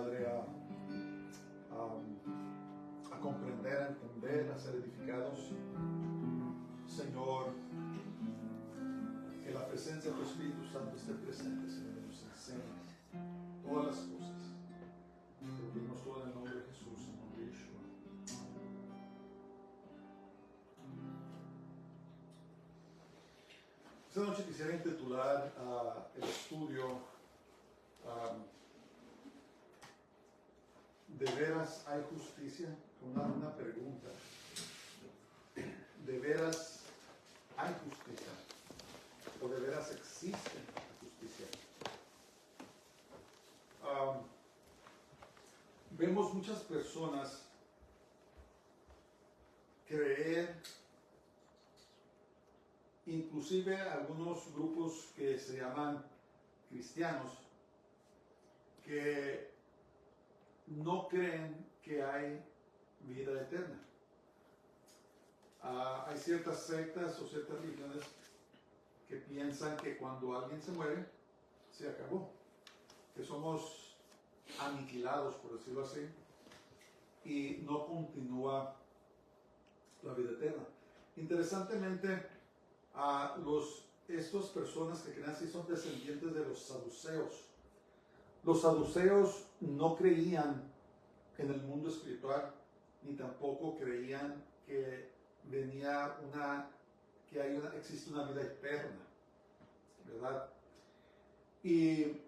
Padre, a comprender, a entender, a ser edificados. Señor, que la presencia de tu Espíritu Santo esté presente, Señor, y nos enseñe todas las cosas. Te lo pedimos todo en el nombre de Jesús, en el nombre de Yeshua. Esta noche quisiera intitular el estudio ¿de veras hay justicia? Con una pregunta. ¿De veras hay justicia? ¿O de veras existe la justicia? Vemos muchas personas creer, inclusive algunos grupos que se llaman cristianos, que no creen que hay vida eterna. Hay ciertas sectas o ciertas religiones que piensan que cuando alguien se muere, se acabó, que somos aniquilados, por decirlo así, y no continúa la vida eterna. Interesantemente, estas personas que creen así son descendientes de los saduceos. Los saduceos no creían en el mundo espiritual, ni tampoco creían que existe una vida eterna, ¿verdad? Y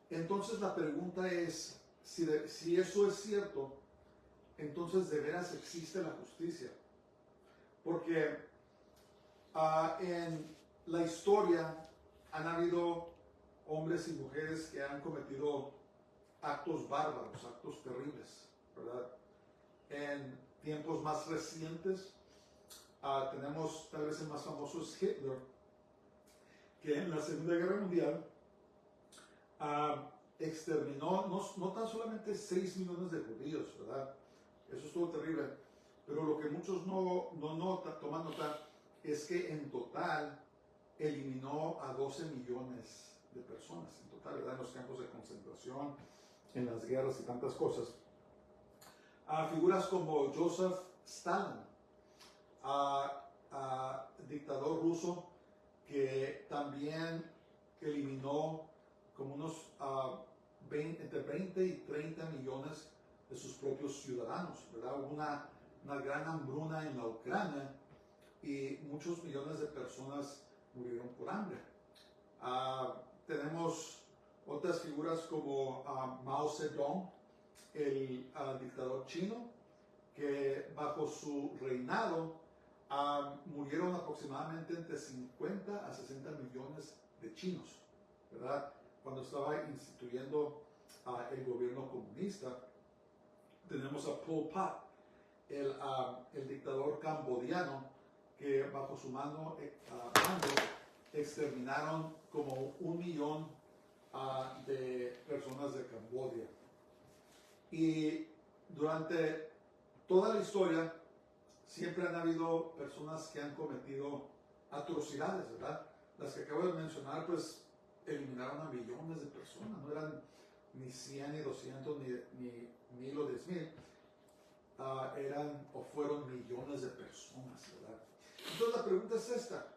entonces la pregunta es, si eso es cierto, entonces de veras existe la justicia. Porque en la historia han habido hombres y mujeres que han cometido actos bárbaros, actos terribles, ¿verdad? En tiempos más recientes, tenemos tal vez el más famoso es Hitler, que en la Segunda Guerra Mundial exterminó no tan solamente 6 millones de judíos, ¿verdad? Eso estuvo terrible, pero lo que muchos no toman nota es que en total eliminó a 12 millones de personas, en total, ¿verdad? En los campos de concentración, en las guerras y tantas cosas. Figuras como Joseph Stalin, dictador ruso, que también eliminó como unos entre 20 y 30 millones de sus propios ciudadanos, ¿verdad? Hubo una gran hambruna en la Ucrania y muchos millones de personas murieron por hambre. Tenemos otras figuras como Mao Zedong, el dictador chino, que bajo su reinado murieron aproximadamente entre 50 a 60 millones de chinos, ¿verdad? Cuando estaba instituyendo el gobierno comunista. Tenemos a Pol Pot, el dictador cambodiano, que bajo su mando exterminaron como 1 millón de personas de Camboya. Y durante toda la historia siempre han habido personas que han cometido atrocidades, ¿verdad? Las que acabo de mencionar, pues eliminaron a millones de personas, no eran ni 100, ni 200, ni 1000 o 10,000, eran o fueron millones de personas, ¿verdad? Entonces la pregunta es esta: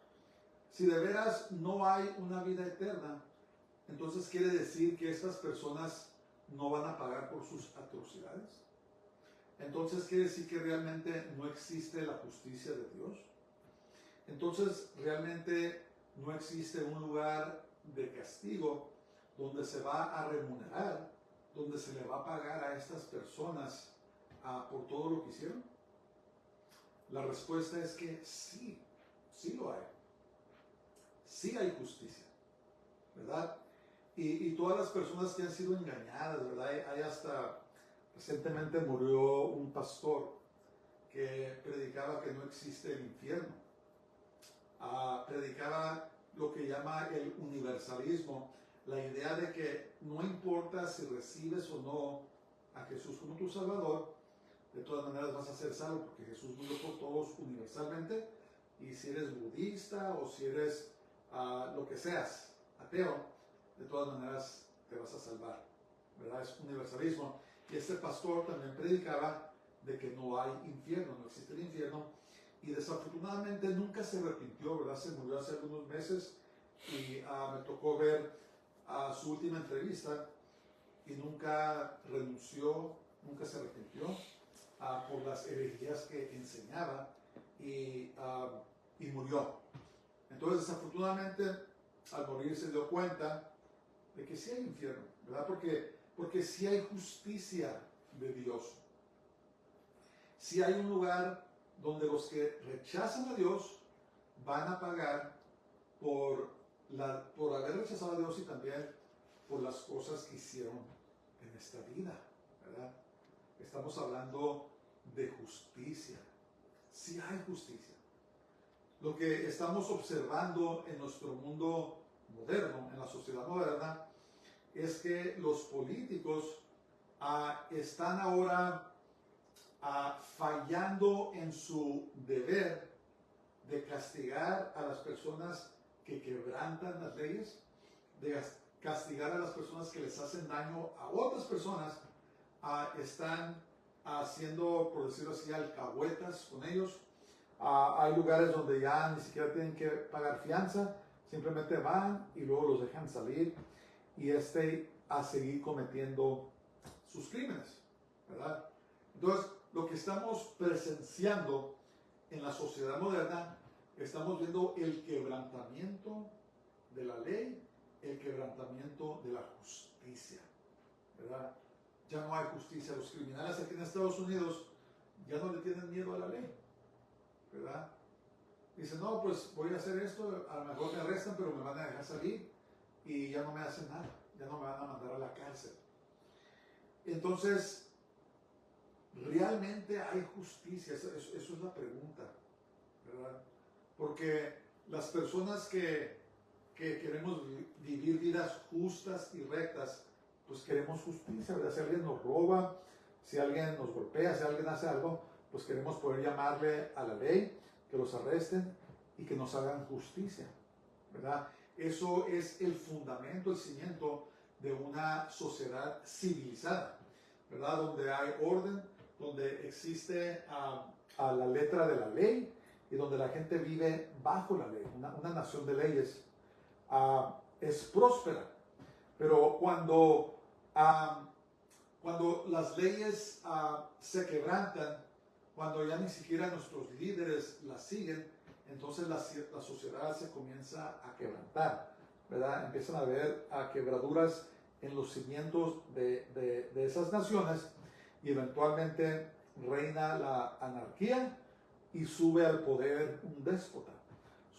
si de veras no hay una vida eterna, entonces quiere decir que estas personas no van a pagar por sus atrocidades. Entonces quiere decir que realmente no existe la justicia de Dios. Entonces realmente no existe un lugar de castigo donde se va a remunerar, donde se le va a pagar a estas personas por todo lo que hicieron. La respuesta es que sí lo hay. Sí hay justicia, ¿verdad? Y todas las personas que han sido engañadas, ¿verdad? Hay hasta, recientemente murió un pastor que predicaba que no existe el infierno. Predicaba lo que llama el universalismo, la idea de que no importa si recibes o no a Jesús como tu Salvador, de todas maneras vas a ser salvo, porque Jesús murió por todos universalmente, y si eres budista o si eres lo que seas, ateo, de todas maneras te vas a salvar. ¿verdad? Es universalismo. Y este pastor también predicaba de que no hay infierno, no existe el infierno. Y desafortunadamente nunca se arrepintió, ¿verdad? Se murió hace algunos meses y me tocó ver su última entrevista y nunca renunció, nunca se arrepintió por las herejías que enseñaba y murió. Entonces, desafortunadamente, al morir se dio cuenta de que sí hay infierno, ¿verdad? Porque sí hay justicia de Dios. Sí hay un lugar donde los que rechazan a Dios van a pagar por haber rechazado a Dios y también por las cosas que hicieron en esta vida, ¿verdad? Estamos hablando de justicia. Sí hay justicia. Lo que estamos observando en nuestro mundo moderno, en la sociedad moderna, es que los políticos están ahora fallando en su deber de castigar a las personas que quebrantan las leyes, de castigar a las personas que les hacen daño a otras personas. Están haciendo, por decirlo así, alcahuetas con ellos. Hay lugares donde ya ni siquiera tienen que pagar fianza, simplemente van y luego los dejan salir y a seguir cometiendo sus crímenes, ¿verdad? Entonces, lo que estamos presenciando en la sociedad moderna, estamos viendo el quebrantamiento de la ley, el quebrantamiento de la justicia, ¿verdad? Ya no hay justicia. Los criminales aquí en Estados Unidos ya no le tienen miedo a la ley, ¿verdad? Dicen, no, pues voy a hacer esto, a lo mejor me arrestan, pero me van a dejar salir y ya no me hacen nada, ya no me van a mandar a la cárcel. Entonces, ¿realmente hay justicia? Eso es la pregunta, ¿verdad? Porque las personas que queremos vivir vidas justas y rectas, pues queremos justicia, ¿verdad? Si alguien nos roba, si alguien nos golpea, si alguien hace algo, pues queremos poder llamarle a la ley, que los arresten y que nos hagan justicia, ¿verdad? Eso es el fundamento, el cimiento de una sociedad civilizada, ¿verdad? Donde hay orden, donde existe a la letra de la ley y donde la gente vive bajo la ley. Una nación de leyes es próspera, pero cuando las leyes se quebrantan, cuando ya ni siquiera nuestros líderes las siguen, entonces la sociedad se comienza a quebrantar, ¿verdad? Empiezan a haber quebraduras en los cimientos de esas naciones y eventualmente reina la anarquía y sube al poder un déspota,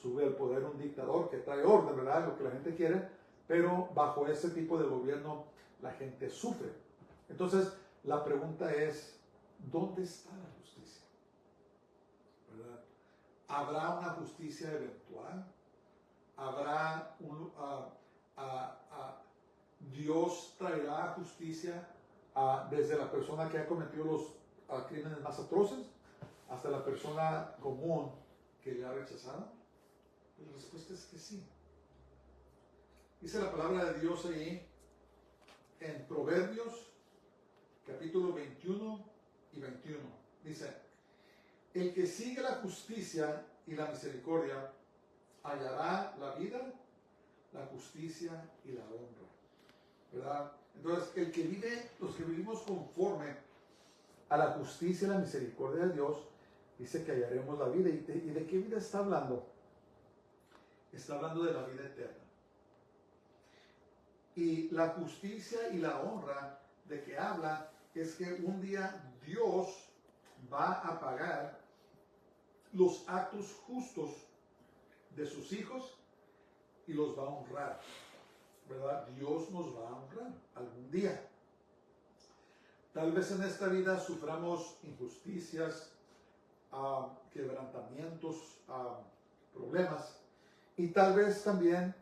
sube al poder un dictador que trae orden, ¿verdad? Lo que la gente quiere, pero bajo ese tipo de gobierno la gente sufre. Entonces, la pregunta es, ¿dónde está la justicia? ¿Verdad? ¿Habrá una justicia eventual? ¿Habrá Dios traerá justicia desde la persona que ha cometido los crímenes más atroces hasta la persona común que le ha rechazado? La respuesta es que sí. Dice la palabra de Dios ahí en Proverbios capítulo 21 y 21. Dice, el que sigue la justicia y la misericordia hallará la vida, la justicia y la honra, ¿verdad? Entonces, los que vivimos conforme a la justicia y la misericordia de Dios, dice que hallaremos la vida. ¿Y de qué vida está hablando? Está hablando de la vida eterna. Y la justicia y la honra de que habla es que un día Dios va a pagar los actos justos de sus hijos y los va a honrar, ¿verdad? Dios nos va a honrar algún día. Tal vez en esta vida suframos injusticias, quebrantamientos, problemas, y tal vez también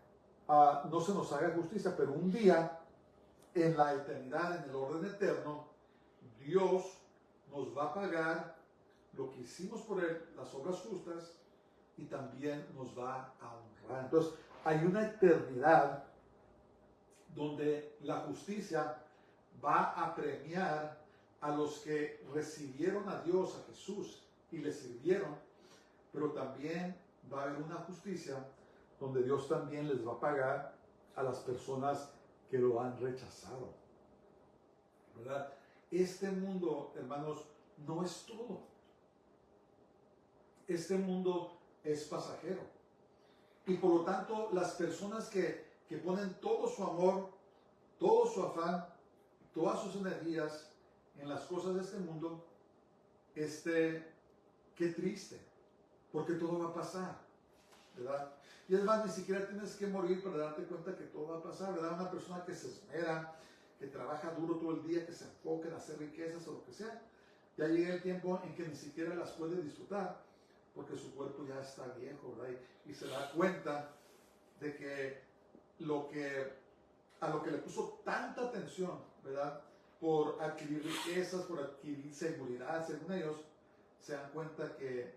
no se nos haga justicia, pero un día, en la eternidad, en el orden eterno, Dios nos va a pagar lo que hicimos por Él, las obras justas, y también nos va a honrar. Entonces, hay una eternidad donde la justicia va a premiar a los que recibieron a Dios, a Jesús, y le sirvieron, pero también va a haber una justicia donde Dios también les va a pagar a las personas que lo han rechazado, ¿verdad? Este mundo, hermanos, no es todo. Este mundo es pasajero. Y por lo tanto, las personas que ponen todo su amor, todo su afán, todas sus energías en las cosas de este mundo, qué triste, porque todo va a pasar, ¿verdad? Y es más, ni siquiera tienes que morir para darte cuenta que todo va a pasar, ¿verdad? Una persona que se esmera, que trabaja duro todo el día, que se enfoca en hacer riquezas o lo que sea, ya llega el tiempo en que ni siquiera las puede disfrutar, porque su cuerpo ya está viejo, ¿verdad? Y se da cuenta de que a lo que le puso tanta atención, ¿verdad? Por adquirir riquezas, por adquirir seguridad, según ellos, se dan cuenta que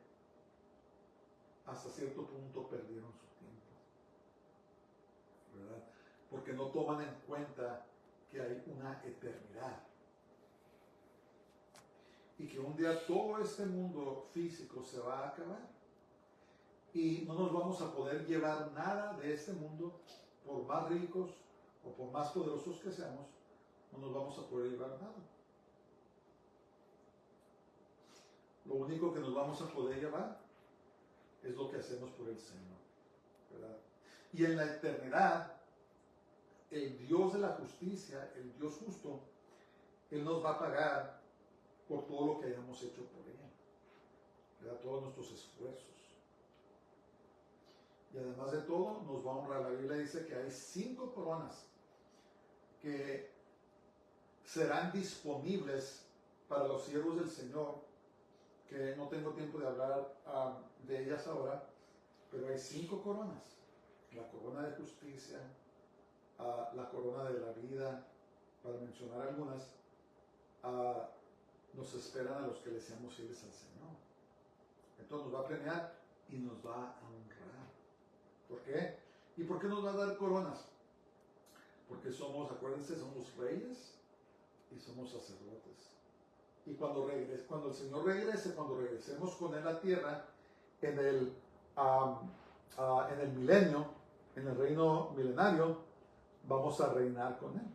hasta cierto punto perdieron su tiempo, ¿verdad? Porque no toman en cuenta que hay una eternidad. Y que un día todo este mundo físico se va a acabar. Y no nos vamos a poder llevar nada de este mundo, por más ricos o por más poderosos que seamos, no nos vamos a poder llevar nada. Lo único que nos vamos a poder llevar es lo que hacemos por el Señor, ¿verdad? Y en la eternidad, el Dios de la justicia, el Dios justo, Él nos va a pagar por todo lo que hayamos hecho por Él, ¿verdad? Todos nuestros esfuerzos. Y además de todo, nos va a honrar. La Biblia dice que hay 5 coronas que serán disponibles para los siervos del Señor, que no tengo tiempo de hablar de ellas ahora, pero hay 5 coronas. La corona de justicia, la corona de la vida, para mencionar algunas. Nos esperan a los que le seamos fieles al Señor. Entonces nos va a premiar y nos va a honrar. ¿Por qué? ¿Y por qué nos va a dar coronas? Porque somos, acuérdense, somos reyes y somos sacerdotes. Y cuando el Señor regrese, cuando regresemos con Él a la tierra, en el milenio, en el reino milenario, vamos a reinar con Él.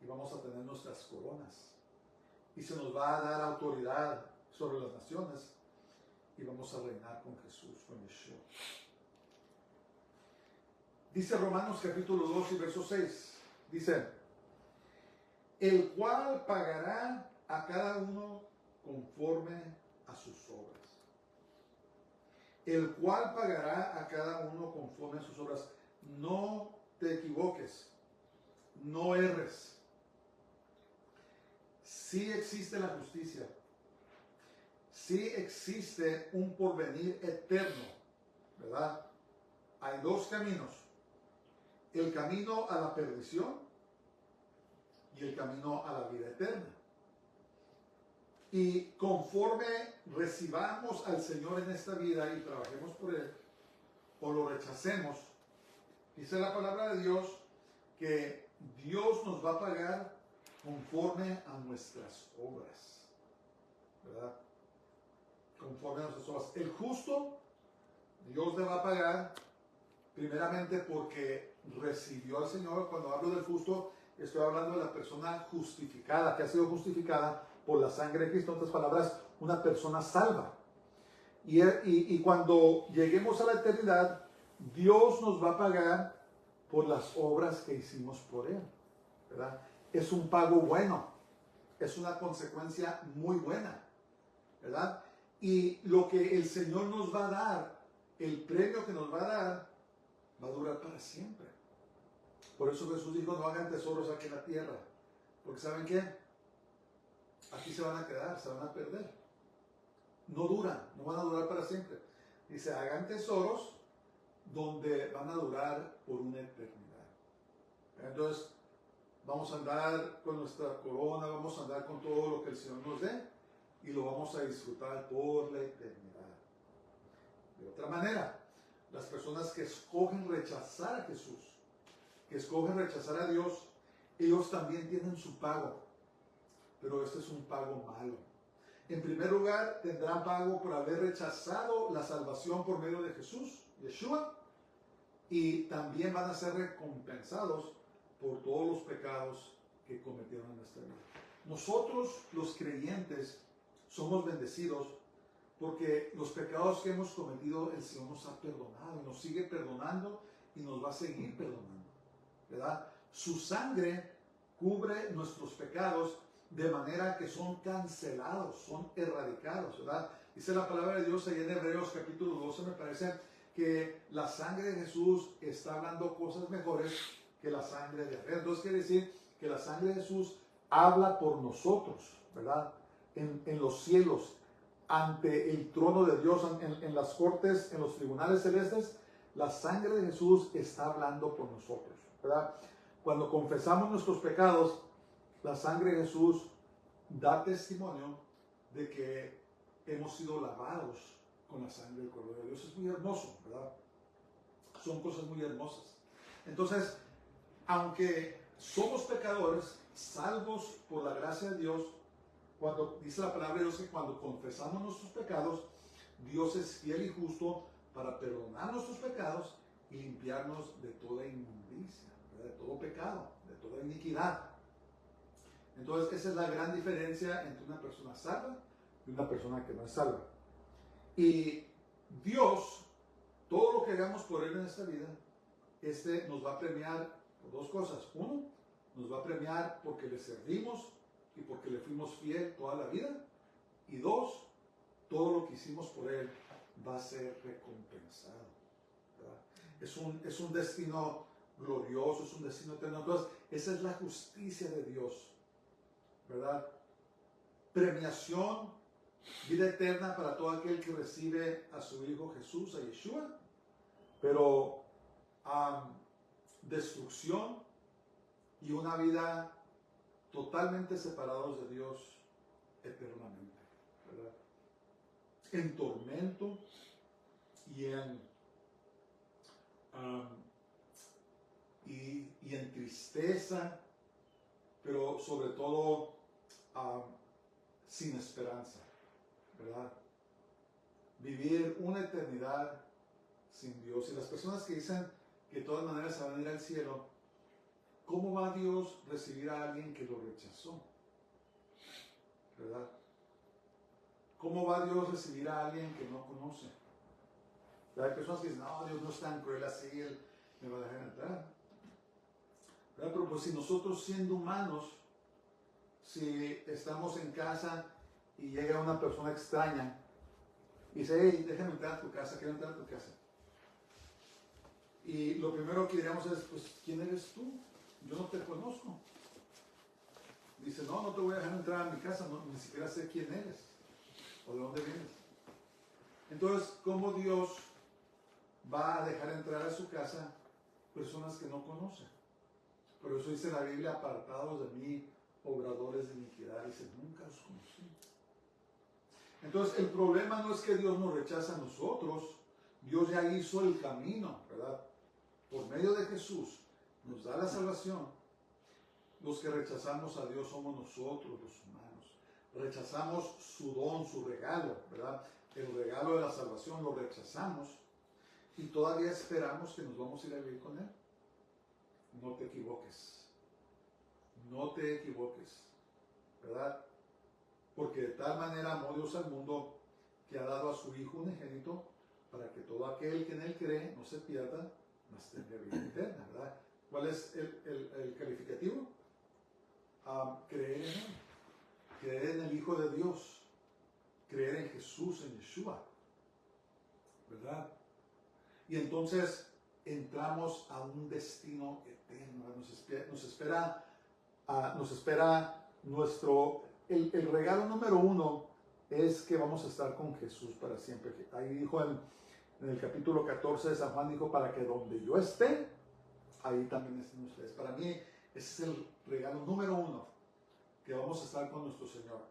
Y vamos a tener nuestras coronas. Y se nos va a dar autoridad sobre las naciones. Y vamos a reinar con Jesús, con Yeshua. Dice Romanos capítulo 2 y verso 6. Dice, el cual pagará a cada uno conforme a sus obras. El cual pagará a cada uno conforme a sus obras. No te equivoques. No erres. Sí existe la justicia. Sí existe un porvenir eterno, ¿verdad? Hay 2 caminos. El camino a la perdición y el camino a la vida eterna. Y conforme recibamos al Señor en esta vida y trabajemos por Él, o lo rechacemos, dice la palabra de Dios que Dios nos va a pagar conforme a nuestras obras, ¿verdad? Conforme a nuestras obras. El justo, Dios le va a pagar primeramente porque recibió al Señor. Cuando hablo del justo, estoy hablando de la persona justificada, que ha sido justificada por la sangre de Cristo. En otras palabras, una persona salva. Y cuando lleguemos a la eternidad, Dios nos va a pagar por las obras que hicimos por Él, ¿verdad? Es un pago bueno, es una consecuencia muy buena, ¿verdad? Y lo que el Señor nos va a dar, el premio que nos va a dar, va a durar para siempre. Por eso Jesús dijo, no hagan tesoros aquí en la tierra, porque ¿saben qué? Aquí se van a quedar, se van a perder. No duran, no van a durar para siempre. Dice, hagan tesoros donde van a durar por una eternidad. Entonces, vamos a andar con nuestra corona, vamos a andar con todo lo que el Señor nos dé y lo vamos a disfrutar por la eternidad. De otra manera, las personas que escogen rechazar a Jesús, que escogen rechazar a Dios, ellos también tienen su pago, pero este es un pago malo. En primer lugar, tendrán pago por haber rechazado la salvación por medio de Jesús, Yeshua, y también van a ser recompensados por todos los pecados que cometieron en esta vida. Nosotros, los creyentes, somos bendecidos porque los pecados que hemos cometido, el Señor nos ha perdonado y nos sigue perdonando y nos va a seguir perdonando, ¿verdad? Su sangre cubre nuestros pecados de manera que son cancelados, son erradicados, ¿verdad? Dice la palabra de Dios ahí en Hebreos capítulo 12, me parece, que la sangre de Jesús está hablando cosas mejores que la sangre de Abel. Entonces quiere decir que la sangre de Jesús habla por nosotros, ¿verdad? En los cielos, ante el trono de Dios, en las cortes, en los tribunales celestes, la sangre de Jesús está hablando por nosotros, ¿verdad? Cuando confesamos nuestros pecados, la sangre de Jesús da testimonio de que hemos sido lavados con la sangre del Cordero de Dios. Es muy hermoso, ¿verdad? Son cosas muy hermosas. Entonces, aunque somos pecadores, salvos por la gracia de Dios, cuando dice la palabra de Dios que cuando confesamos nuestros pecados, Dios es fiel y justo para perdonar nuestros pecados y limpiarnos de toda inmundicia, ¿verdad? De todo pecado, de toda iniquidad. Entonces, esa es la gran diferencia entre una persona salva y una persona que no es salva. Y Dios, todo lo que hagamos por Él en esta vida, nos va a premiar por dos cosas. Uno, nos va a premiar porque le servimos y porque le fuimos fiel toda la vida. Y dos, todo lo que hicimos por Él va a ser recompensado, ¿verdad? Es un destino glorioso, es un destino eterno. Entonces, esa es la justicia de Dios, ¿verdad? Premiación, vida eterna para todo aquel que recibe a su Hijo Jesús, a Yeshua, pero destrucción y una vida totalmente separados de Dios eternamente, ¿verdad? En tormento y en tristeza, pero sobre todo sin esperanza, ¿verdad? Vivir una eternidad sin Dios. Y las personas que dicen que de todas maneras se van a ir al cielo, ¿cómo va Dios a recibir a alguien que lo rechazó? ¿Verdad? ¿Cómo va Dios a recibir a alguien que no conoce? Hay personas que dicen, no, Dios no es tan cruel así, Él me va a dejar entrar. ¿Verdad? Pero pues si nosotros siendo humanos, si estamos en casa y llega una persona extraña y dice, hey, déjame entrar a tu casa, quiero entrar a tu casa. Y lo primero que diríamos es, pues, ¿quién eres tú? Yo no te conozco. Dice, no, no te voy a dejar entrar a mi casa, no, ni siquiera sé quién eres o de dónde vienes. Entonces, ¿cómo Dios va a dejar entrar a su casa personas que no conocen? Por eso dice la Biblia, apartados de mí, obradores de iniquidad. Dice, nunca os conocí. Entonces, el problema no es que Dios nos rechaza a nosotros. Dios ya hizo el camino, ¿verdad? Por medio de Jesús nos da la salvación. Los que rechazamos a Dios somos nosotros, los humanos. Rechazamos su don, su regalo, ¿verdad? El regalo de la salvación lo rechazamos y todavía esperamos que nos vamos a ir a vivir con Él. No te equivoques. No te equivoques, ¿verdad? Porque de tal manera amó Dios al mundo que ha dado a su Hijo unigénito para que todo aquel que en Él cree no se pierda, mas tenga vida eterna, ¿verdad? ¿Cuál es el calificativo? Creer en Él, creer en el Hijo de Dios, creer en Jesús, en Yeshua, ¿verdad? Y entonces entramos a un destino eterno, nos espera nuestro, el regalo número uno es que vamos a estar con Jesús para siempre. Ahí dijo en el capítulo 14 de San Juan, dijo, para que donde yo esté, ahí también estén ustedes. Para mí, ese es el regalo número uno, que vamos a estar con nuestro Señor.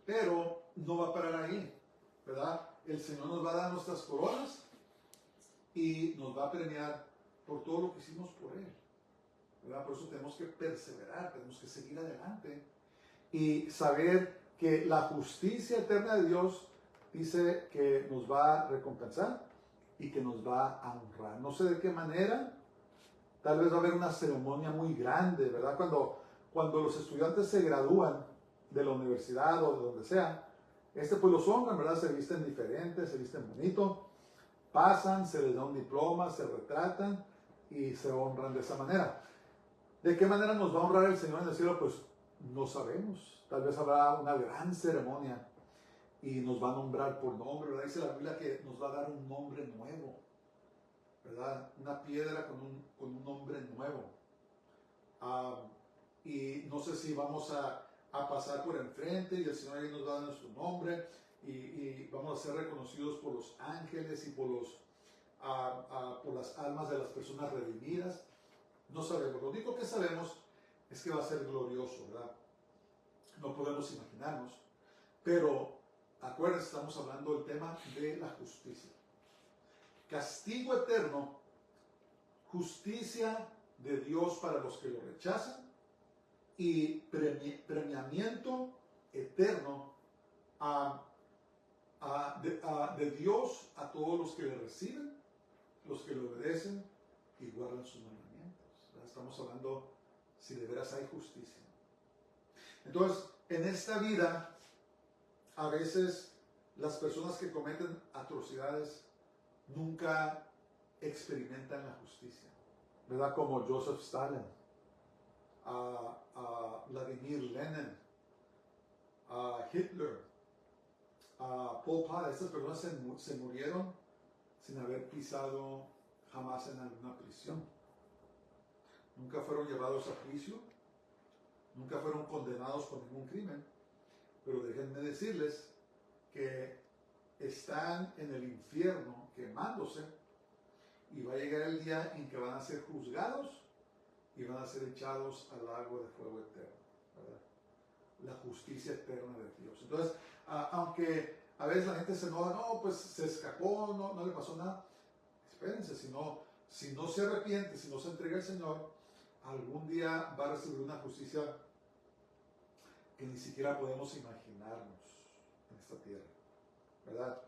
Pero no va a parar ahí, ¿verdad? El Señor nos va a dar nuestras coronas y nos va a premiar por todo lo que hicimos por Él, ¿verdad? Por eso tenemos que perseverar, tenemos que seguir adelante y saber que la justicia eterna de Dios dice que nos va a recompensar y que nos va a honrar. No sé de qué manera, tal vez va a haber una ceremonia muy grande, ¿verdad? Cuando los estudiantes se gradúan de la universidad o de donde sea, pues los honran, ¿verdad? Se visten diferentes, se visten bonito, pasan, se les da un diploma, se retratan y se honran de esa manera. ¿De qué manera nos va a honrar el Señor en el cielo? Pues no sabemos. Tal vez habrá una gran ceremonia y nos va a nombrar por nombre, ¿verdad? Dice la Biblia que nos va a dar un nombre nuevo, ¿verdad? Una piedra con un nombre nuevo. Y no sé si vamos a pasar por enfrente y el Señor ahí nos va a dar nuestro nombre y vamos a ser reconocidos por los ángeles y por las almas de las personas redimidas. No sabemos. Lo único que sabemos es que va a ser glorioso, ¿verdad? No podemos imaginarnos. Pero acuérdense, estamos hablando del tema de la justicia. Castigo eterno, justicia de Dios para los que lo rechazan y premiamiento eterno de Dios a todos los que le reciben, los que le obedecen y guardan sus mandamientos. Estamos hablando si de veras hay justicia. Entonces, en esta vida, a veces las personas que cometen atrocidades nunca experimentan la justicia, ¿verdad? Como Joseph Stalin, Vladimir Lenin, Hitler, Pol Pot. Estas personas se murieron sin haber pisado jamás en alguna prisión. Nunca fueron llevados a juicio, nunca fueron condenados por ningún crimen, pero déjenme decirles que están en el infierno quemándose y va a llegar el día en que van a ser juzgados y van a ser echados al lago de fuego eterno, ¿verdad? La justicia eterna de Dios. Entonces, aunque a veces la gente se enoja, no, pues se escapó, no le pasó nada. Espérense, si no se arrepiente, si no se entrega al Señor, algún día va a recibir una justicia que ni siquiera podemos imaginarnos en esta tierra, ¿verdad?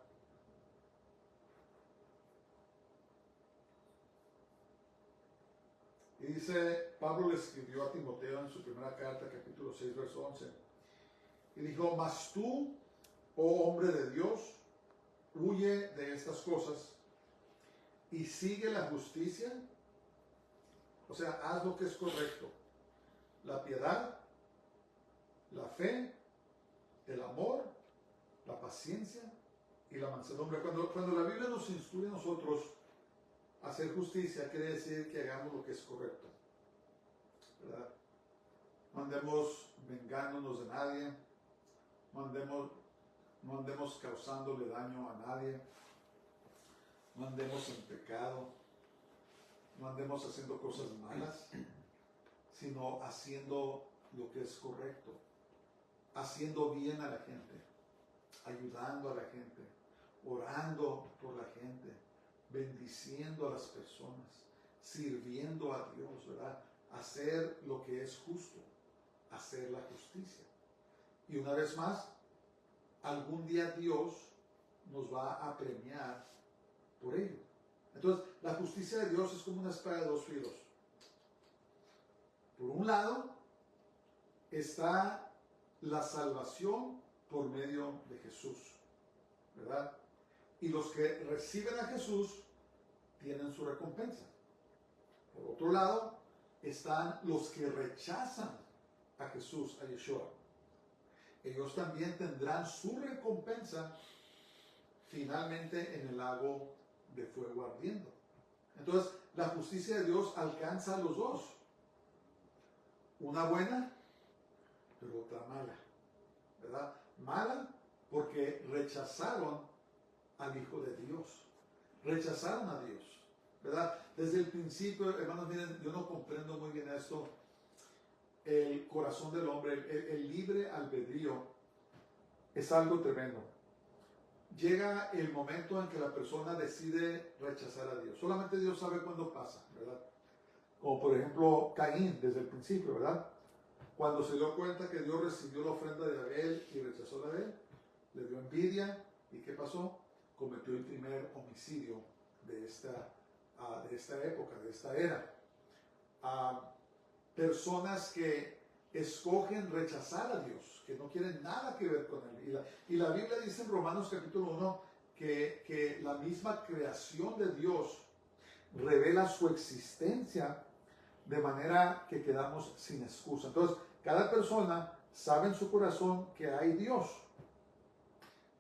Y dice, Pablo le escribió a Timoteo en su primera carta, capítulo 6, verso 11, y dijo, mas tú, oh hombre de Dios, huye de estas cosas y sigue la justicia, o sea, haz lo que es correcto, la piedad, la fe, el amor, la paciencia y la mansedumbre. Cuando la Biblia nos instruye a nosotros a hacer justicia, quiere decir que hagamos lo que es correcto, ¿verdad? No andemos vengándonos de nadie, no andemos causándole daño a nadie, no andemos en pecado, no andemos haciendo cosas malas, sino haciendo lo que es correcto, haciendo bien a la gente, ayudando a la gente, orando por la gente, bendiciendo a las personas, sirviendo a Dios, ¿verdad? Hacer lo que es justo, hacer la justicia. Y una vez más, algún día Dios nos va a premiar por ello. Entonces, la justicia de Dios es como una espada de dos filos. Por un lado, está la salvación por medio de Jesús, ¿verdad? Y los que reciben a Jesús tienen su recompensa. Por otro lado, están los que rechazan a Jesús, a Yeshua. Ellos también tendrán su recompensa finalmente en el lago de fuego ardiendo. Entonces, la justicia de Dios alcanza a los dos. Una buena, pero otra mala, ¿verdad? Mala porque rechazaron al Hijo de Dios. Rechazaron a Dios, ¿verdad? Desde el principio, hermanos, miren, yo no comprendo muy bien esto. El corazón del hombre, el libre albedrío, es algo tremendo. Llega el momento en que la persona decide rechazar a Dios. Solamente Dios sabe cuándo pasa, ¿verdad? como por ejemplo Caín desde el principio, ¿verdad? Cuando se dio cuenta que Dios recibió la ofrenda de Abel y rechazó la de él, le dio envidia, ¿y qué pasó? Cometió el primer homicidio de esta época, de esta era. Personas que escogen rechazar a Dios, que no quieren nada que ver con Él. Y la Biblia dice en Romanos capítulo 1 que la misma creación de Dios revela su existencia de manera que quedamos sin excusa. Entonces, cada persona sabe en su corazón que hay Dios,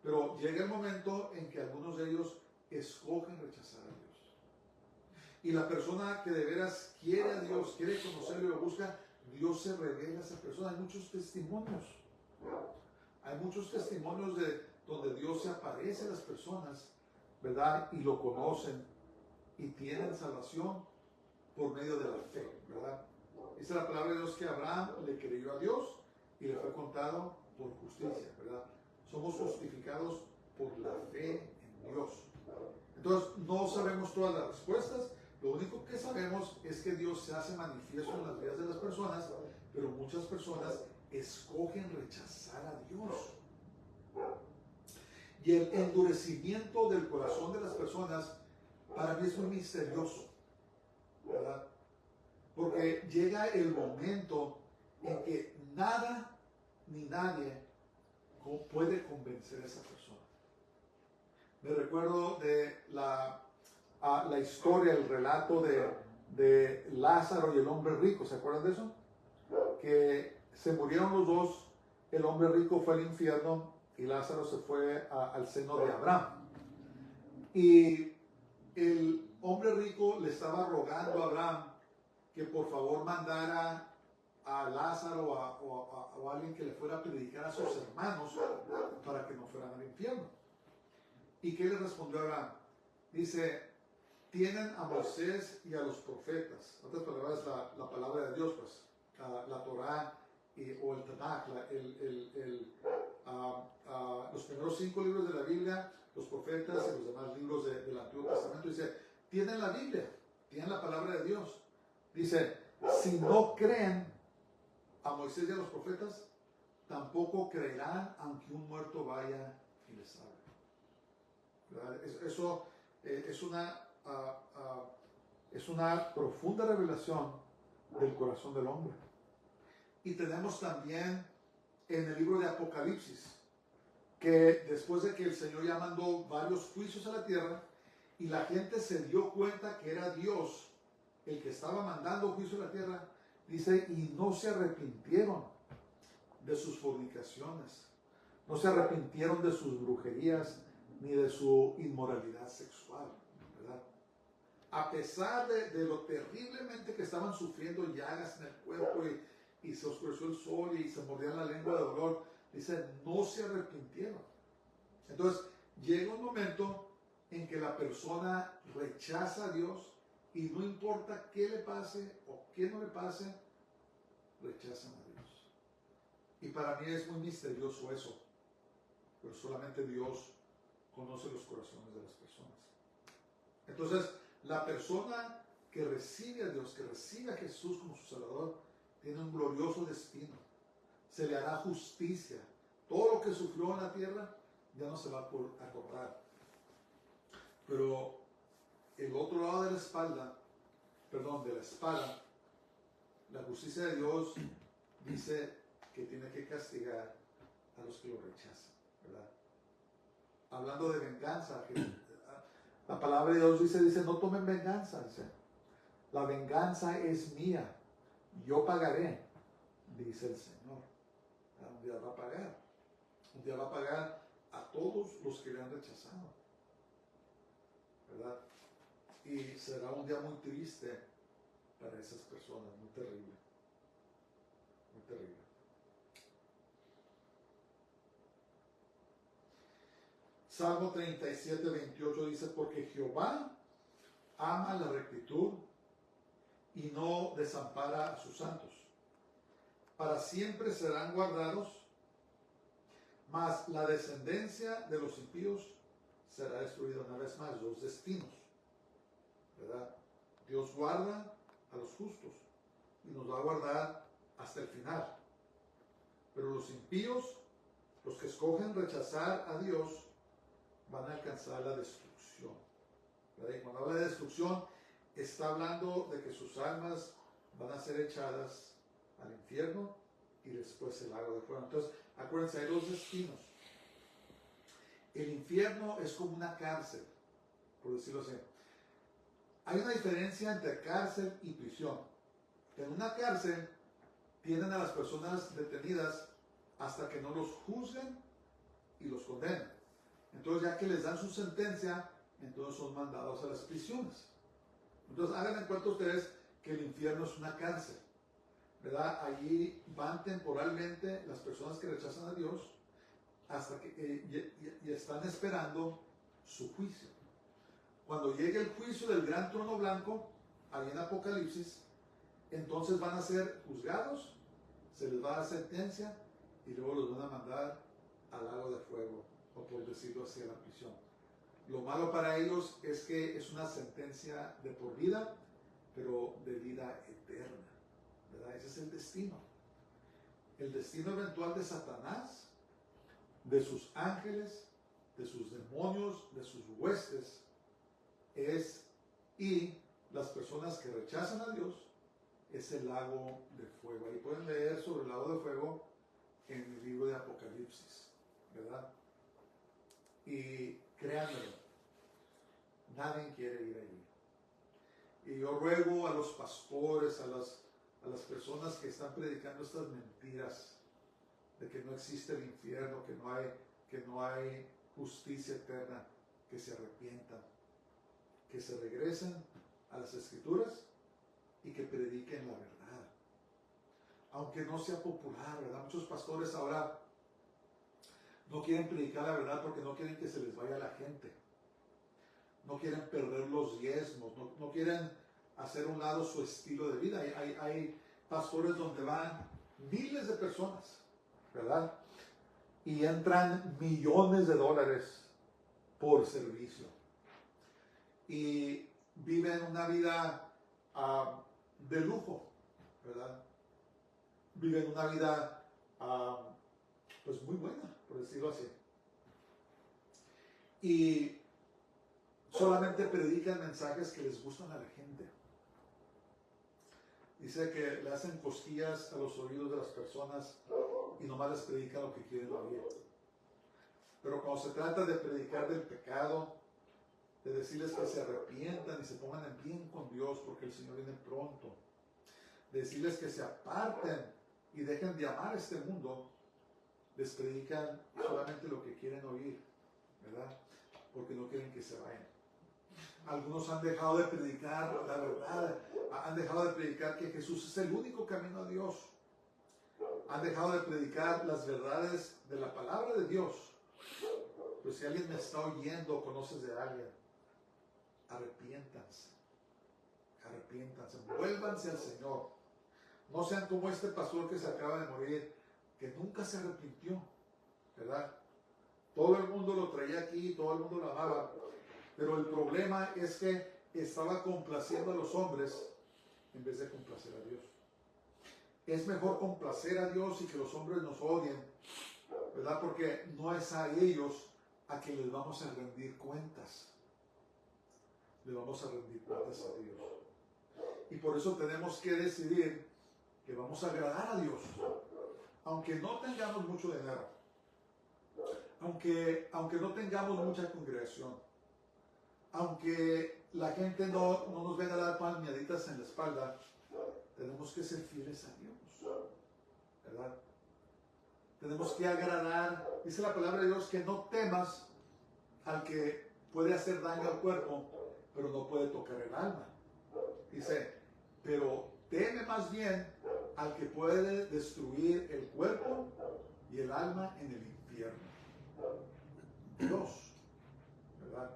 pero llega el momento en que algunos de ellos escogen rechazar a Dios. Y la persona que de veras quiere a Dios, quiere conocerlo y lo busca, Dios se revela a esa persona. Hay muchos testimonios. Hay muchos testimonios de donde Dios se aparece a las personas, ¿verdad? Y lo conocen y tienen salvación por medio de la fe, ¿verdad? Dice la palabra de Dios que Abraham le creyó a Dios y le fue contado por justicia, ¿verdad? Somos justificados por la fe en Dios. Entonces, no sabemos todas las respuestas. Lo único que sabemos es que Dios se hace manifiesto en las vidas de las personas, pero muchas personas escogen rechazar a Dios. Y el endurecimiento del corazón de las personas para mí es muy misterioso, ¿verdad? Porque llega el momento en que nada ni nadie puede convencer a esa persona. Me recuerdo de la historia, el relato de Lázaro y el hombre rico. ¿Se acuerdan de eso? Que se murieron los dos. El hombre rico fue al infierno y Lázaro se fue al seno de Abraham. Y el hombre rico le estaba rogando a Abraham que por favor mandara a Lázaro o a alguien que le fuera a predicar a sus hermanos para que no fueran al infierno. ¿Y qué le respondió Abraham? Dice, tienen a Moisés y a los profetas. En otras palabras, la palabra de Dios, pues, la Torá o el Tanaj, los primeros 5 libros de la Biblia, los profetas y los demás libros del Antiguo Testamento. Dice, tienen la Biblia, tienen la palabra de Dios. Dice, si no creen a Moisés y a los profetas, tampoco creerán aunque un muerto vaya y les hable. Eso es una profunda revelación del corazón del hombre. Y tenemos también en el libro de Apocalipsis, que después de que el Señor ya mandó varios juicios a la tierra, y la gente se dio cuenta que era Dios el que estaba mandando juicio a la tierra, dice, y no se arrepintieron de sus fornicaciones, no se arrepintieron de sus brujerías, ni de su inmoralidad sexual, ¿verdad? A pesar de lo terriblemente que estaban sufriendo llagas en el cuerpo y se oscureció el sol y se mordían la lengua de dolor, dice, no se arrepintieron. Entonces, llega un momento en que la persona rechaza a Dios y no importa qué le pase o qué no le pase, rechazan a Dios. Y para mí es muy misterioso eso, pero solamente Dios conoce los corazones de las personas. Entonces, la persona que recibe a Dios, que recibe a Jesús como su Salvador, tiene un glorioso destino. Se le hará justicia. Todo lo que sufrió en la tierra ya no se va a acordar. Pero el otro lado de la espada, la justicia de Dios dice que tiene que castigar a los que lo rechazan, ¿verdad? Hablando de venganza, la palabra de Dios dice, no tomen venganza, dice, la venganza es mía, yo pagaré, dice el Señor. Un día va a pagar a todos los que le han rechazado, ¿verdad? Y será un día muy triste para esas personas, muy terrible, muy terrible. Salmo 37, 28 dice, porque Jehová ama la rectitud y no desampara a sus santos. Para siempre serán guardados, mas la descendencia de los impíos será destruida. Una vez más, los destinos, ¿verdad? Dios guarda a los justos y nos va a guardar hasta el final. Pero los impíos, los que escogen rechazar a Dios, van a alcanzar la destrucción. ¿Verdad? Y cuando habla de destrucción, está hablando de que sus almas van a ser echadas al infierno y después el lago de fuego. Entonces, acuérdense, hay dos destinos. El infierno es como una cárcel, por decirlo así. Hay una diferencia entre cárcel y prisión. En una cárcel tienen a las personas detenidas hasta que no los juzguen y los condenen. Entonces, ya que les dan su sentencia, entonces son mandados a las prisiones. Entonces, hagan en cuenta ustedes que el infierno es una cárcel, ¿verdad? Allí van temporalmente las personas que rechazan a Dios hasta que y están esperando su juicio. Cuando llegue el juicio del gran trono blanco, ahí en Apocalipsis, entonces van a ser juzgados, se les va a dar sentencia y luego los van a mandar al lago de fuego, o por decirlo así, a la prisión. Lo malo para ellos es que es una sentencia de por vida, pero de vida eterna, ¿verdad? Ese es el destino. El destino eventual de Satanás, de sus ángeles, de sus demonios, de sus huestes, y las personas que rechazan a Dios, es el lago de fuego. Ahí pueden leer sobre el lago de fuego en el libro de Apocalipsis, ¿verdad? Y créanmelo, nadie quiere ir allí. Y yo ruego a los pastores, a las personas que están predicando estas mentiras de que no existe el infierno, que no hay justicia eterna, que se arrepientan, que se regresen a las Escrituras y que prediquen la verdad. Aunque no sea popular, ¿verdad? Muchos pastores ahora no quieren predicar la verdad porque no quieren que se les vaya la gente. No quieren perder los diezmos, no quieren hacer a un lado su estilo de vida. Hay pastores donde van miles de personas, ¿verdad? Y entran millones de dólares por servicio. Y viven una vida de lujo, ¿verdad? Viven una vida pues muy buena, por decirlo así. Y solamente predican mensajes que les gustan a la gente. Dice que le hacen cosquillas a los oídos de las personas y nomás les predican lo que quieren oír. Pero cuando se trata de predicar del pecado, de decirles que se arrepientan y se pongan en bien con Dios porque el Señor viene pronto, de decirles que se aparten y dejen de amar este mundo, les predican solamente lo que quieren oír, ¿verdad? Porque no quieren que se vayan. Algunos han dejado de predicar la verdad, han dejado de predicar que Jesús es el único camino a Dios. Han dejado de predicar las verdades de la palabra de Dios. Pues si alguien me está oyendo o conoces de alguien, arrepiéntanse, vuélvanse al Señor. No sean como este pastor que se acaba de morir, que nunca se arrepintió, ¿verdad? Todo el mundo lo traía aquí, todo el mundo lo amaba, pero el problema es que estaba complaciendo a los hombres en vez de complacer a Dios. Es mejor complacer a Dios y que los hombres nos odien, ¿verdad? Porque no es a ellos a quien les vamos a rendir cuentas. Le vamos a rendir cuentas a Dios. Y por eso tenemos que decidir que vamos a agradar a Dios. Aunque no tengamos mucho dinero. Aunque no tengamos mucha congregación. Aunque la gente no nos venga a dar palmeaditas en la espalda. Tenemos que ser fieles a Dios. ¿Verdad? Tenemos que agradar. Dice la palabra de Dios que no temas al que puede hacer daño al cuerpo, pero no puede tocar el alma. Dice, pero teme más bien al que puede destruir el cuerpo y el alma en el infierno. Dios, ¿verdad?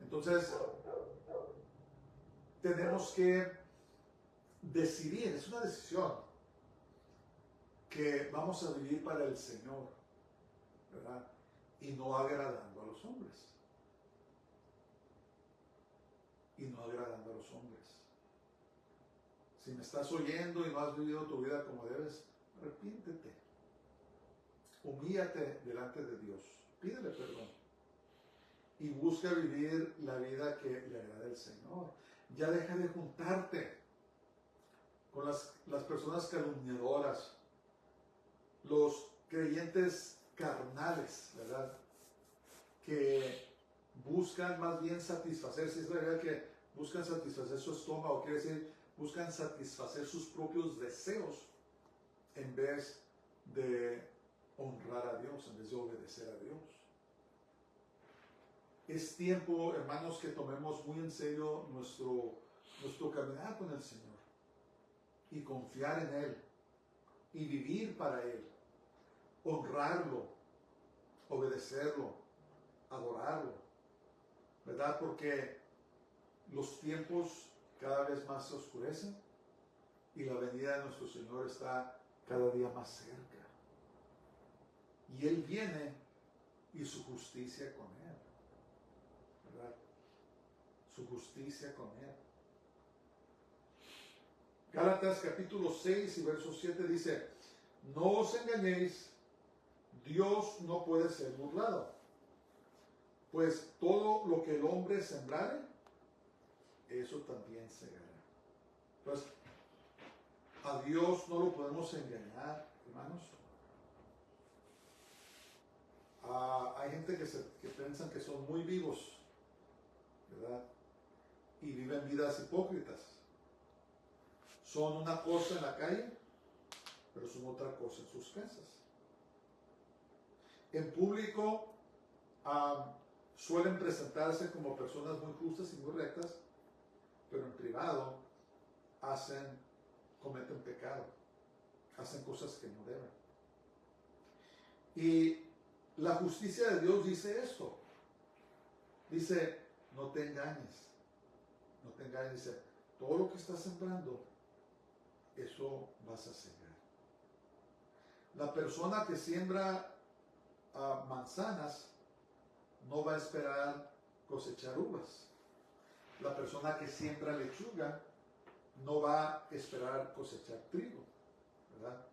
Entonces, tenemos que decidir, es una decisión, que vamos a vivir para el Señor, ¿verdad? Y no agradando a los hombres. Y no agradando a los hombres. Si me estás oyendo y no has vivido tu vida como debes, arrepiéntete. Humíllate delante de Dios. Pídele perdón. Y busca vivir la vida que le agrada al Señor. Ya deja de juntarte con las personas calumniadoras, los creyentes carnales, ¿verdad? Que buscan más bien satisfacerse. Es verdad que buscan satisfacer su estómago, quiere decir, buscan satisfacer sus propios deseos en vez de honrar a Dios, en vez de obedecer a Dios. Es tiempo, hermanos, que tomemos muy en serio nuestro caminar con el Señor y confiar en Él y vivir para Él, honrarlo, obedecerlo, adorarlo, ¿verdad? Porque los tiempos cada vez más se oscurecen y la venida de nuestro Señor está cada día más cerca. Y Él viene y su justicia con Él, ¿verdad? Su justicia con Él. Gálatas capítulo 6 y verso 7 dice: no os engañéis, Dios no puede ser burlado, pues todo lo que el hombre sembrare, eso también segará. Pues a Dios no lo podemos engañar, hermanos. Hay gente que piensan que son muy vivos, ¿verdad? Y viven vidas hipócritas. Son una cosa en la calle, pero son otra cosa en sus casas. En público suelen presentarse como personas muy justas y muy rectas, pero en privado cometen pecado, hacen cosas que no deben. Y la justicia de Dios dice esto. Dice, no te engañes. No te engañes. Dice, todo lo que estás sembrando, eso vas a cegar. La persona que siembra manzanas no va a esperar cosechar uvas. La persona que siembra lechuga no va a esperar cosechar trigo, ¿verdad?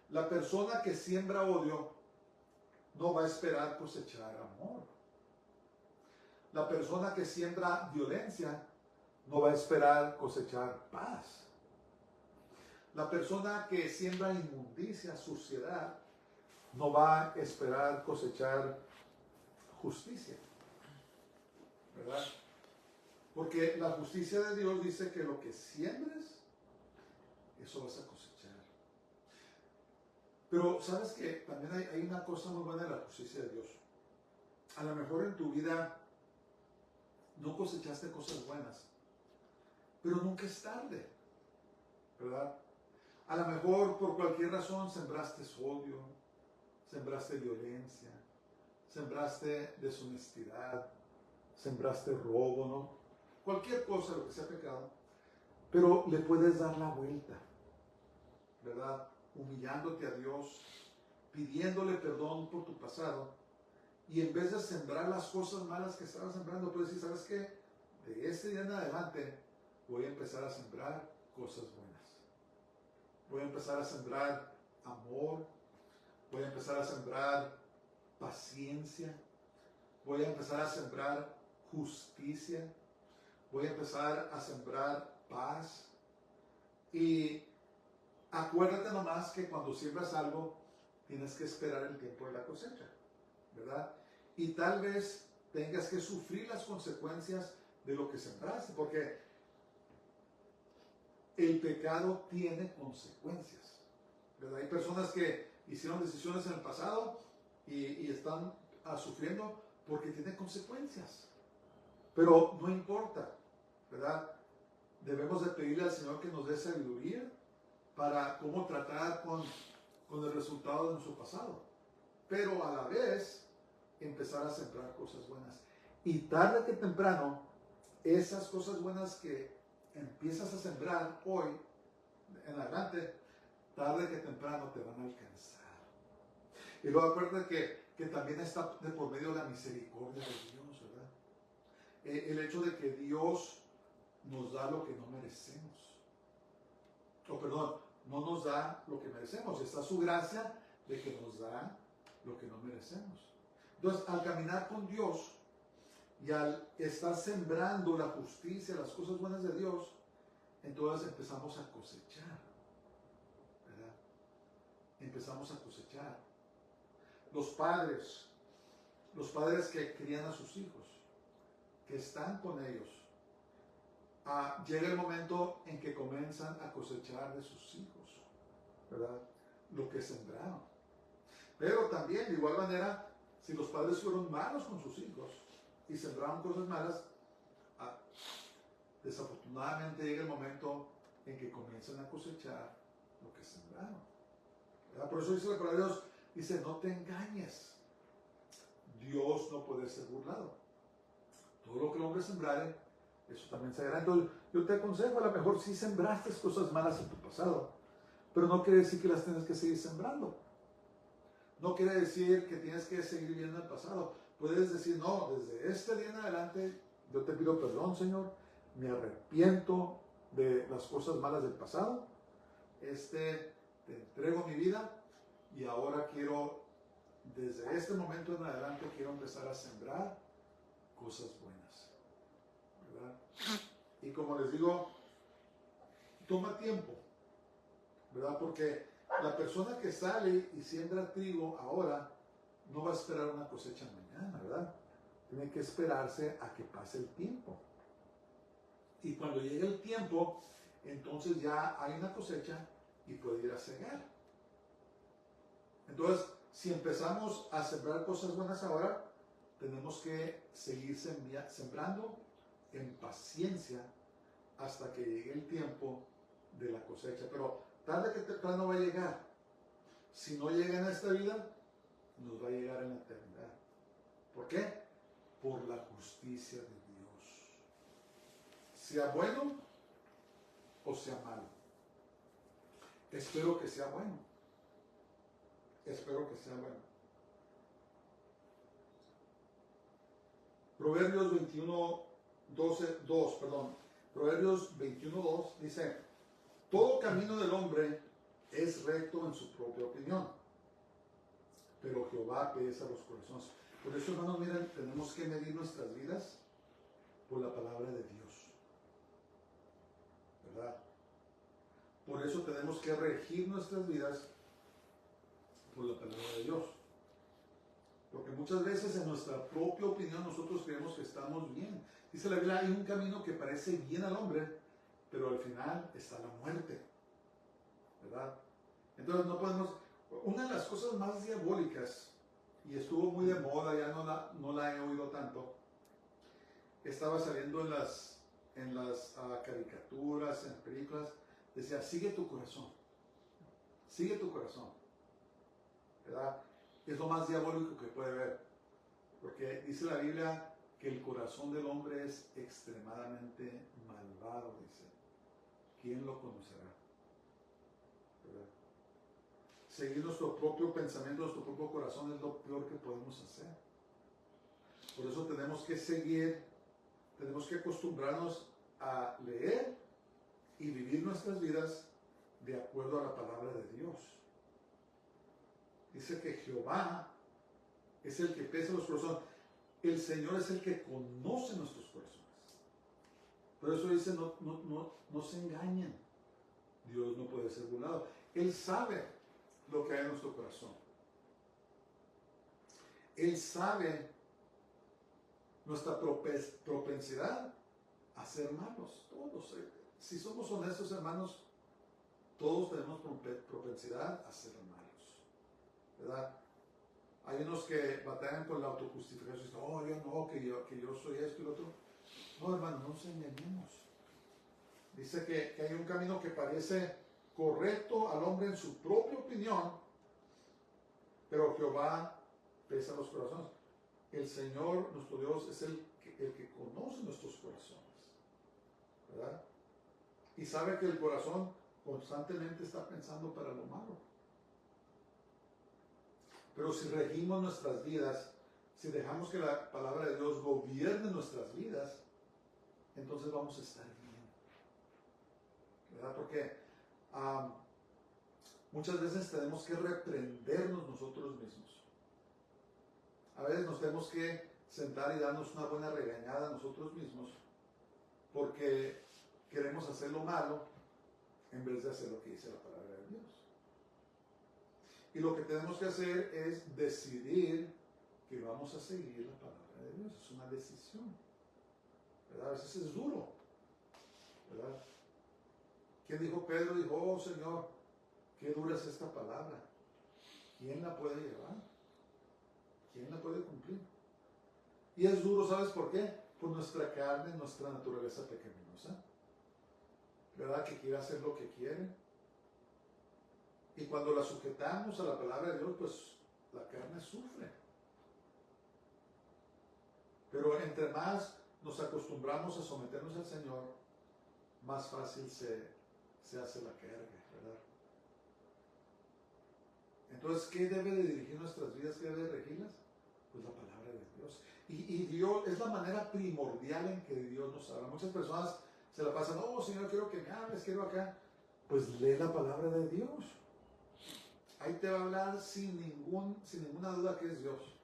La persona que siembra odio no va a esperar cosechar amor. La persona que siembra violencia no va a esperar cosechar paz. La persona que siembra inmundicia, suciedad, no va a esperar cosechar justicia, ¿verdad? Porque la justicia de Dios dice que lo que siembres, eso vas a cosechar. Pero sabes que también hay una cosa muy buena de la justicia de Dios. A lo mejor en tu vida no cosechaste cosas buenas, pero nunca es tarde, ¿verdad? A lo mejor por cualquier razón sembraste odio, sembraste violencia, sembraste deshonestidad, sembraste robo, ¿no? Cualquier cosa, lo que sea pecado, pero le puedes dar la vuelta, ¿verdad? Humillándote a Dios, pidiéndole perdón por tu pasado, y en vez de sembrar las cosas malas que estabas sembrando, puedes decir, ¿sabes qué? De este día en adelante voy a empezar a sembrar cosas buenas. Voy a empezar a sembrar amor, voy a empezar a sembrar paciencia, voy a empezar a sembrar justicia, voy a empezar a sembrar paz. Y acuérdate nomás que cuando siembras algo, tienes que esperar el tiempo de la cosecha, ¿verdad? Y tal vez tengas que sufrir las consecuencias de lo que sembraste, porque el pecado tiene consecuencias, ¿verdad? Hay personas que hicieron decisiones en el pasado y están sufriendo porque tiene consecuencias. Pero no importa, ¿verdad? Debemos de pedirle al Señor que nos dé sabiduría para cómo tratar con el resultado de nuestro pasado. Pero a la vez, empezar a sembrar cosas buenas. Y tarde que temprano, esas cosas buenas que empiezas a sembrar hoy, en adelante, tarde que temprano te van a alcanzar. Y luego acuérdate que también está de por medio la misericordia de Dios, ¿verdad? El hecho de que Dios nos da lo que no merecemos. no nos da lo que merecemos. Está su gracia de que nos da lo que no merecemos. Entonces, al caminar con Dios y al estar sembrando la justicia, las cosas buenas de Dios, entonces empezamos a cosechar, ¿verdad? Empezamos a cosechar. Los padres que crían a sus hijos, que están con ellos, llega el momento en que comienzan a cosechar de sus hijos, ¿verdad? Lo que sembraron. Pero también, de igual manera, si los padres fueron malos con sus hijos y sembraron cosas malas, desafortunadamente llega el momento en que comienzan a cosechar lo que sembraron, ¿verdad? Por eso dice la palabra de Dios, dice, no te engañes. Dios no puede ser burlado. Todo lo que el hombre sembrare, eso también se hará. Entonces, yo te aconsejo, a lo mejor sí sembraste cosas malas en tu pasado, pero no quiere decir que las tienes que seguir sembrando. No quiere decir que tienes que seguir viviendo el pasado. Puedes decir, no, desde este día en adelante, yo te pido perdón, Señor, me arrepiento de las cosas malas del pasado, te entrego mi vida y ahora quiero, desde este momento en adelante, quiero empezar a sembrar cosas buenas, ¿verdad? Y como les digo, toma tiempo, ¿verdad? Porque la persona que sale y siembra trigo ahora no va a esperar una cosecha mañana, ¿verdad? Tiene que esperarse a que pase el tiempo. Y cuando llegue el tiempo, entonces ya hay una cosecha y puede ir a cegar. Entonces, si empezamos a sembrar cosas buenas ahora, tenemos que seguir sembrando en paciencia hasta que llegue el tiempo de la cosecha. Pero tarde que temprano va a llegar. Si no llega en esta vida, nos va a llegar en la eternidad. ¿Por qué? Por la justicia de Dios. Sea bueno o sea malo. Espero que sea bueno. Espero que sea bueno. Proverbios 21:2 dice, todo camino del hombre es recto en su propia opinión, pero Jehová pesa los corazones. Por eso, hermanos, miren, tenemos que medir nuestras vidas por la palabra de Dios, ¿verdad? Por eso tenemos que regir nuestras vidas por la palabra de Dios. Porque muchas veces en nuestra propia opinión nosotros creemos que estamos bien. Dice la Biblia, hay un camino que parece bien al hombre, pero al final está la muerte, ¿verdad? Entonces no podemos... Una de las cosas más diabólicas, y estuvo muy de moda, ya no la he oído tanto, estaba saliendo en las caricaturas, en películas, decía, sigue tu corazón, ¿verdad? Es lo más diabólico que puede haber, porque dice la Biblia que el corazón del hombre es extremadamente malvado, dice. ¿Quién lo conocerá? ¿Verdad? Seguir nuestro propio pensamiento, nuestro propio corazón es lo peor que podemos hacer. Por eso tenemos que acostumbrarnos a leer y vivir nuestras vidas de acuerdo a la palabra de Dios. Dice que Jehová es el que pesa los corazones. El Señor es el que conoce nuestros corazones. Por eso dice, no se engañen. Dios no puede ser burlado. Él sabe lo que hay en nuestro corazón. Él sabe nuestra propensidad a ser malos. Todos. Si somos honestos, hermanos, todos tenemos propensidad a ser malos, ¿verdad? Hay unos que batallan con la autojustificación y dicen, oh, yo no, que yo soy esto y lo otro. No, hermano, no nos engañemos. Dice que hay un camino que parece correcto al hombre en su propia opinión, pero Jehová pesa los corazones. El Señor, nuestro Dios, es el que conoce nuestros corazones, ¿verdad? Y sabe que el corazón constantemente está pensando para lo malo. Pero si regimos nuestras vidas, si dejamos que la palabra de Dios gobierne nuestras vidas, entonces vamos a estar bien, ¿verdad? Porque muchas veces tenemos que reprendernos nosotros mismos. A veces nos tenemos que sentar y darnos una buena regañada a nosotros mismos porque queremos hacer lo malo en vez de hacer lo que dice la palabra de Dios. Y lo que tenemos que hacer es decidir que vamos a seguir la palabra de Dios. Es una decisión, ¿verdad? A veces es duro, ¿verdad? ¿Quién dijo? Pedro dijo, oh Señor, qué dura es esta palabra. ¿Quién la puede llevar? ¿Quién la puede cumplir? Y es duro, ¿sabes por qué? Por nuestra carne, nuestra naturaleza pecaminosa, ¿verdad? Que quiere hacer lo que quiere. Y cuando la sujetamos a la palabra de Dios, pues la carne sufre. Pero entre más nos acostumbramos a someternos al Señor, más fácil se hace la carga, ¿verdad? Entonces, ¿qué debe de dirigir nuestras vidas? ¿Qué debe de regirlas? Pues la palabra de Dios. Y Dios es la manera primordial en que Dios nos habla. Muchas personas se la pasan, oh Señor, quiero que me hables, quiero acá. Pues lee la palabra de Dios. Ahí te va a hablar sin ninguna duda que es Dios.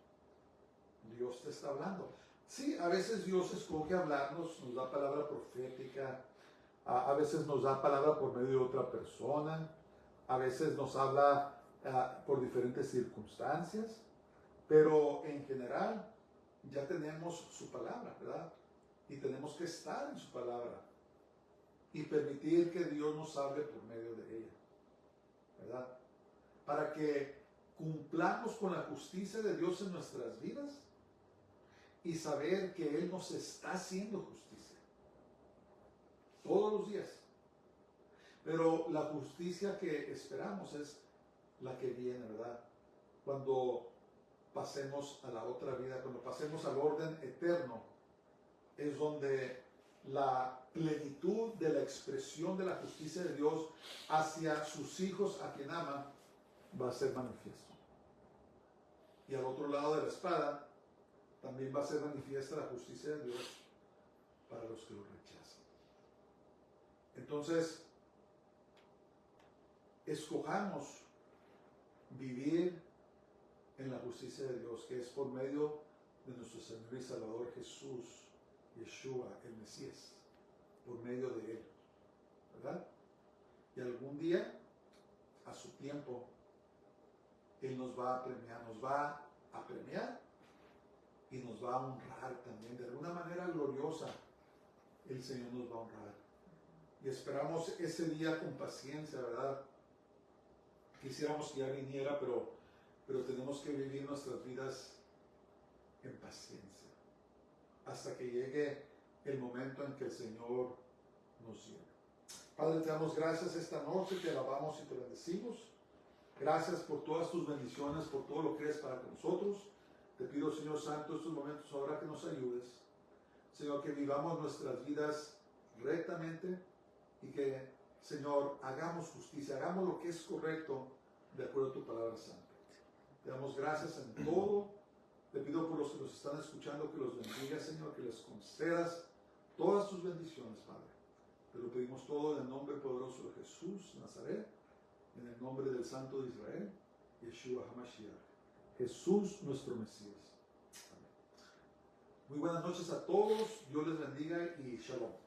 Dios te está hablando. Sí, a veces Dios escoge hablarnos, nos da palabra profética, a veces nos da palabra por medio de otra persona, a veces nos habla por diferentes circunstancias, pero en general ya tenemos su palabra, ¿verdad? Y tenemos que estar en su palabra y permitir que Dios nos hable por medio de ella, ¿verdad? Para que cumplamos con la justicia de Dios en nuestras vidas y saber que Él nos está haciendo justicia todos los días. Pero la justicia que esperamos es la que viene, ¿verdad? Cuando pasemos a la otra vida, cuando pasemos al orden eterno, es donde la plenitud de la expresión de la justicia de Dios hacia sus hijos a quien ama va a ser manifiesto. Y al otro lado de la espada también va a ser manifiesta la justicia de Dios para los que lo rechazan. Entonces, escojamos vivir en la justicia de Dios, que es por medio de nuestro Señor y Salvador Jesús, Yeshua, el Mesías, por medio de Él, ¿verdad? Y algún día, a su tiempo, Él nos va a premiar y nos va a honrar también. De alguna manera gloriosa, el Señor nos va a honrar. Y esperamos ese día con paciencia, ¿verdad? Quisiéramos que ya viniera, pero tenemos que vivir nuestras vidas en paciencia hasta que llegue el momento en que el Señor nos lleve. Padre, te damos gracias esta noche, te alabamos y te bendecimos. Gracias por todas tus bendiciones, por todo lo que eres para nosotros. Te pido, Señor Santo, estos momentos ahora que nos ayudes. Señor, que vivamos nuestras vidas rectamente y que, Señor, hagamos justicia, hagamos lo que es correcto de acuerdo a tu palabra santa. Te damos gracias en todo. Te pido por los que nos están escuchando que los bendigas, Señor, que les concedas todas tus bendiciones, Padre. Te lo pedimos todo en el nombre poderoso de Jesús, Nazaret, en el nombre del Santo de Israel, Yeshua HaMashiach, Jesús nuestro Mesías. Amén. Muy buenas noches a todos, Dios les bendiga y Shalom.